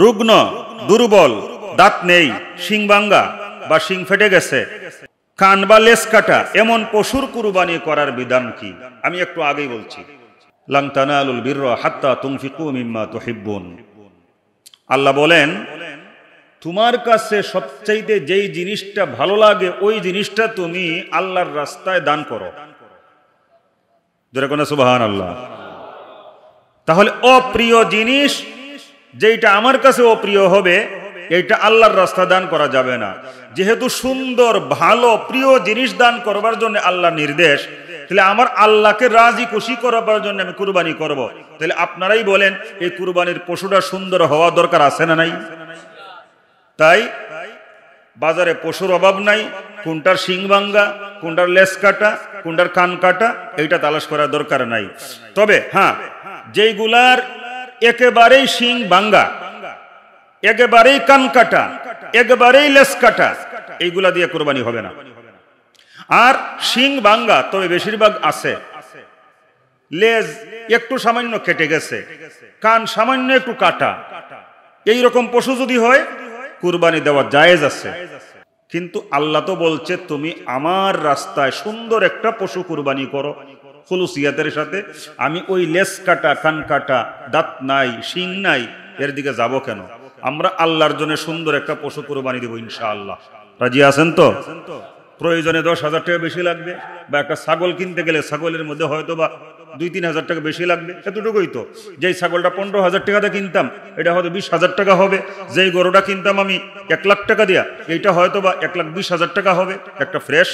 রুগ্ন, দুর্বল, দাঁত নেই, শিং ভাঙ্গা বা শিং ফেটে গেছে, কান বা লেজ কাটা, এমন পশুর কুরবানি করার বিধান কি? আমি একটু আগেই বলছি, লান তানালুল বিররা হাত্তা তুনফিকু মিম্মা তুহিব্বুন। আল্লাহ বলেন, তোমার কাছে সবচাইতে যেই জিনিসটা ভালো লাগে ওই জিনিসটা তুমি আল্লাহর রাস্তায় দান করো। যেরকম সুবহানাল্লাহ। তাহলে অপ্রিয় জিনিস যেটা আমার কাছে অপ্রিয় হবে, এইটা আল্লাহর রাস্তায় দান করা যাবে না। যেহেতু সুন্দর, ভালো, প্রিয় জিনিস দান করবার জন্য আল্লাহর নির্দেশ, তাহলে আমার আল্লাহকে রাজি খুশি করার জন্য আমি কুরবানি করব। তাহলে আপনারাই বলেন, এই কুরবানির পশুটা সুন্দর হওয়া দরকার আছে না নাই? তাই বাজারে পশুর অভাব নাই, কোনটার শিং ভাঙ্গা, কোনটার লেজ কাটা, কোনটার কান কাটা, এইটা তালাশ করার দরকার নাই। তবে হ্যাঁ, যেইগুলার একেবারেই শিং ভাঙ্গা, একেবারেই কান কাটা, একেবারেই লেজ কাটা, এইগুলা দিয়ে কুরবানি হবে না। আর শিং ভাঙ্গা তবে বেশিরভাগ আছে, লেজ একটু সামান্য কেটে গেছে, কান সামান্য একটু কাটা, এইরকম পশু যদি হয় কুরবানি দেওয়া জায়েজ আছে। কিন্তু আল্লাহ তো বলছে, তুমি আমার রাস্তায় সুন্দর একটা পশু কুরবানি করো খুলুসিয়াতের সাথে। আমি ওই লেজ কাটা, কান কাটা, দাঁত নাই, শিং নাই, এর দিকে যাব কেন? আমরা আল্লাহর জন্য সুন্দর একটা পশু কুরবানি দেব ইনশাআল্লাহ। রাজি আছেন তো? প্রয়োজনে 10,000 টাকা বেশি লাগবে, বা একটা ছাগল কিনতে গেলে ছাগলের মধ্যে হয়তো বা 2-3 হাজার টাকা বেশি লাগবে, এতটুকুই তো। যেই ছাগলটা 15,000 টাকাতে কিনতাম, এটা হয়তো 20,000 টাকা হবে। যেই গরুটা কিনতাম আমি 1 লাখ টাকা দিয়া, এইটা হয়তো বা 1,20,000 টাকা হবে, একটা ফ্রেশ।